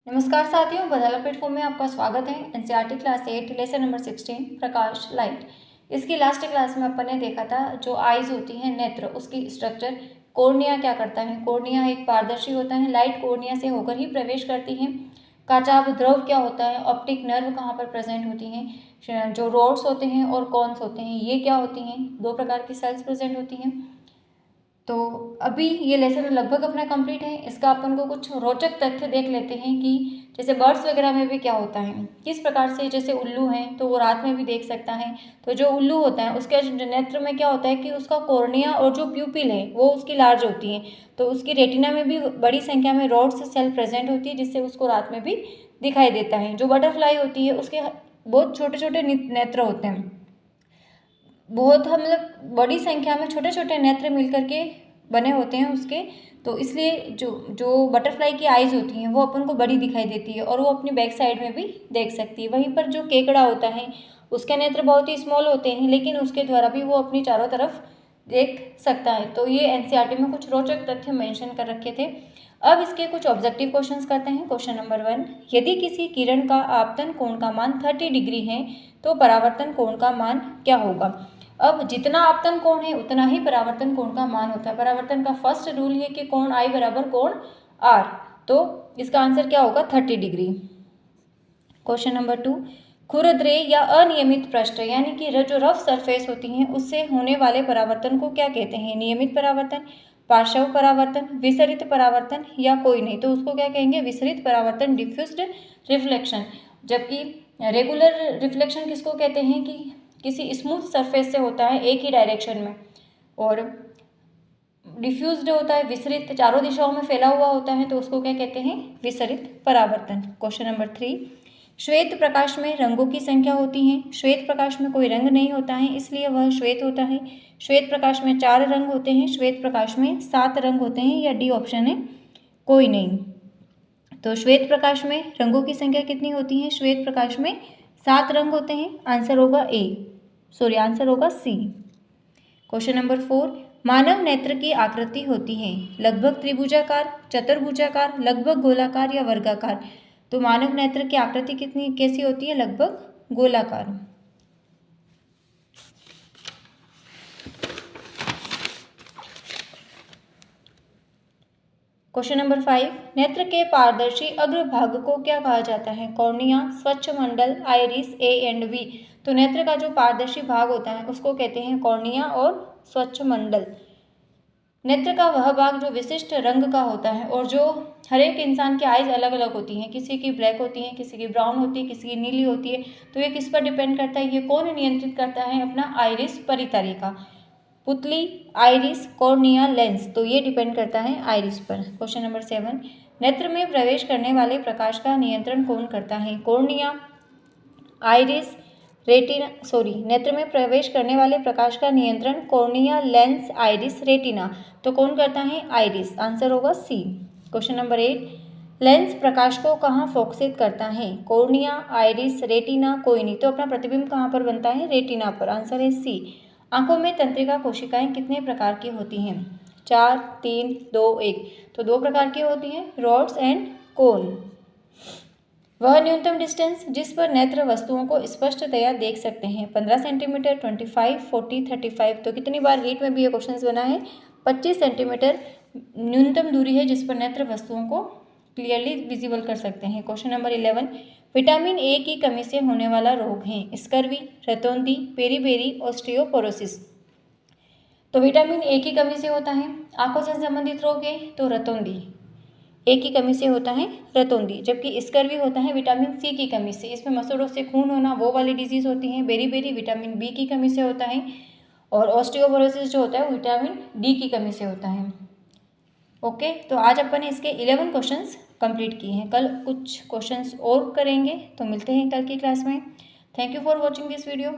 नमस्कार साथियों, बधाला प्लेटफॉर्म में आपका स्वागत है। एनसीईआरटी क्लास 8 लेसन नंबर 16 प्रकाश लाइट। इसकी लास्ट क्लास में अपन ने देखा था जो आईज होती हैं नेत्र, उसकी स्ट्रक्चर। कॉर्निया क्या करता है? कॉर्निया एक पारदर्शी होता है, लाइट कॉर्निया से होकर ही प्रवेश करती हैं। काचाभ द्रव क्या होता है? ऑप्टिक नर्व कहाँ पर प्रेजेंट होती हैं? जो रोड्स होते हैं और कॉन्स होते हैं ये क्या होती हैं? दो प्रकार की सेल्स प्रेजेंट होती हैं। तो अभी ये लेसन लगभग अपना कंप्लीट है। इसका अपन को कुछ रोचक तथ्य देख लेते हैं कि जैसे बर्ड्स वगैरह में भी क्या होता है, किस प्रकार से। जैसे उल्लू है तो वो रात में भी देख सकता है। तो जो उल्लू होता है उसके नेत्र में क्या होता है कि उसका कॉर्निया और जो प्यूपिल है वो उसकी लार्ज होती है। तो उसकी रेटिना में भी बड़ी संख्या में रॉड्स सेल प्रेजेंट होती है जिससे उसको रात में भी दिखाई देता है। जो बटरफ्लाई होती है उसके बहुत छोटे छोटे नेत्र होते हैं, बहुत मतलब बड़ी संख्या में छोटे छोटे नेत्र मिलकर के बने होते हैं उसके। तो इसलिए जो जो बटरफ्लाई की आइज़ होती हैं वो अपन को बड़ी दिखाई देती है और वो अपनी बैक साइड में भी देख सकती है। वहीं पर जो केकड़ा होता है उसके नेत्र बहुत ही स्मॉल होते हैं लेकिन उसके द्वारा भी वो अपनी चारों तरफ देख सकता है। तो ये एनसीईआरटी में कुछ रोचक तथ्य मेंशन कर रखे थे। अब इसके कुछ ऑब्जेक्टिव क्वेश्चंस करते हैं। क्वेश्चन नंबर 1, यदि किसी किरण का आपतन कोण का मान 30 डिग्री है तो परावर्तन कोण का मान क्या होगा? अब जितना आपतन कोण है उतना ही परावर्तन कोण का मान होता है। परावर्तन का फर्स्ट रूल है कि कोण आई बराबर कोण आर। तो इसका आंसर क्या होगा? 30 डिग्री। क्वेश्चन नंबर 2, खुरदरे या अनियमित पृष्ठ यानी कि जो रफ सरफेस होती हैं उससे होने वाले परावर्तन को क्या कहते हैं? नियमित परावर्तन, पार्श्व परावर्तन, विसरित परावर्तन या कोई नहीं। तो उसको क्या कहेंगे? विसरित परावर्तन, डिफ्यूज्ड रिफ्लेक्शन। जबकि रेगुलर रिफ्लेक्शन किसको कहते हैं कि किसी स्मूथ सरफेस से होता है एक ही डायरेक्शन में, और डिफ्यूज्ड होता है विसरित, चारों दिशाओं में फैला हुआ होता है, तो उसको क्या कहते हैं? विसरित परावर्तन। क्वेश्चन नंबर 3, श्वेत प्रकाश में रंगों की संख्या होती है। श्वेत प्रकाश में कोई रंग नहीं होता है इसलिए वह श्वेत होता है। श्वेत प्रकाश में 4 रंग होते हैं, श्वेत प्रकाश में 7 रंग होते हैं, या डी ऑप्शन है कोई नहीं। तो श्वेत प्रकाश में रंगों की संख्या कितनी होती है? श्वेत प्रकाश में 7 रंग होते हैं। आंसर होगा आंसर होगा सी। क्वेश्चन नंबर 4, मानव नेत्र की आकृति होती है लगभग त्रिभुजाकार, चतुर्भुजाकार, लगभग गोलाकार या वर्गाकार। तो मानव नेत्र की आकृति कैसी होती है? लगभग गोलाकार। क्वेश्चन नंबर 5, नेत्र के पारदर्शी अग्रभाग को क्या कहा जाता है? कॉर्निया, स्वच्छ मंडल, आइरिस, ए एंड बी। तो नेत्र का जो पारदर्शी भाग होता है उसको कहते हैं कॉर्निया और स्वच्छ मंडल। नेत्र का वह भाग जो विशिष्ट रंग का होता है, और जो हर एक इंसान की आइज अलग अलग होती हैं, किसी की ब्लैक होती है, किसी की ब्राउन होती है, किसी की नीली होती है। तो ये किस पर डिपेंड करता है? ये कौन नियंत्रित करता है? अपना आइरिस परितरिका, पुतली, आइरिस, कॉर्निया, लेंस। तो ये डिपेंड करता है आइरिस पर। क्वेश्चन नंबर 7, नेत्र में प्रवेश करने वाले प्रकाश का नियंत्रण कौन करता है? कॉर्निया, आइरिस, नेत्र में प्रवेश करने वाले प्रकाश का नियंत्रण कॉर्निया, लेंस, आइरिस, रेटिना। तो कौन करता है? आइरिस। आंसर होगा सी। क्वेश्चन नंबर 8, लेंस प्रकाश को कहाँ फोकसित करता है? कॉर्निया, आइरिस, रेटिना, कोई नहीं। तो अपना प्रतिबिंब कहाँ पर बनता है? रेटिना पर। आंसर है सी। आंखों में तंत्रिका कोशिकाएं कितने प्रकार की होती हैं? 4, 3, 2, 1। तो 2 प्रकार की होती हैं, रॉड्स एंड कोन। वह न्यूनतम डिस्टेंस जिस पर नेत्र वस्तुओं को स्पष्टतया देख सकते हैं? 15 सेंटीमीटर, 25, 40, 35। तो कितनी बार रीट में भी ये क्वेश्चन बना है? 25 सेंटीमीटर न्यूनतम दूरी है जिस पर नेत्र वस्तुओं को क्लियरली विजिबल कर सकते हैं। क्वेश्चन नंबर 11, विटामिन ए की कमी से होने वाला रोग है? स्कर्वी, रतौंधी, पेरीबेरी, ऑस्टियोपोरोसिस। तो विटामिन ए की कमी से होता है। आंखों से संबंधित रोग है तो रतौंधी, ए की कमी से होता है रतौंधी। जबकि स्कर्वी होता है विटामिन सी की कमी से, इसमें मसूड़ों से खून होना वो वाली डिजीज होती है। बेरीबेरी विटामिन बी की कमी से होता है, और ऑस्टियोपोरोसिस जो होता है वो विटामिन डी की कमी से होता है। ओके, तो आज अपन ने इसके 11 क्वेश्चंस कंप्लीट किए हैं। कल कुछ क्वेश्चंस और करेंगे, तो मिलते हैं कल की क्लास में। Thank you for watching this video.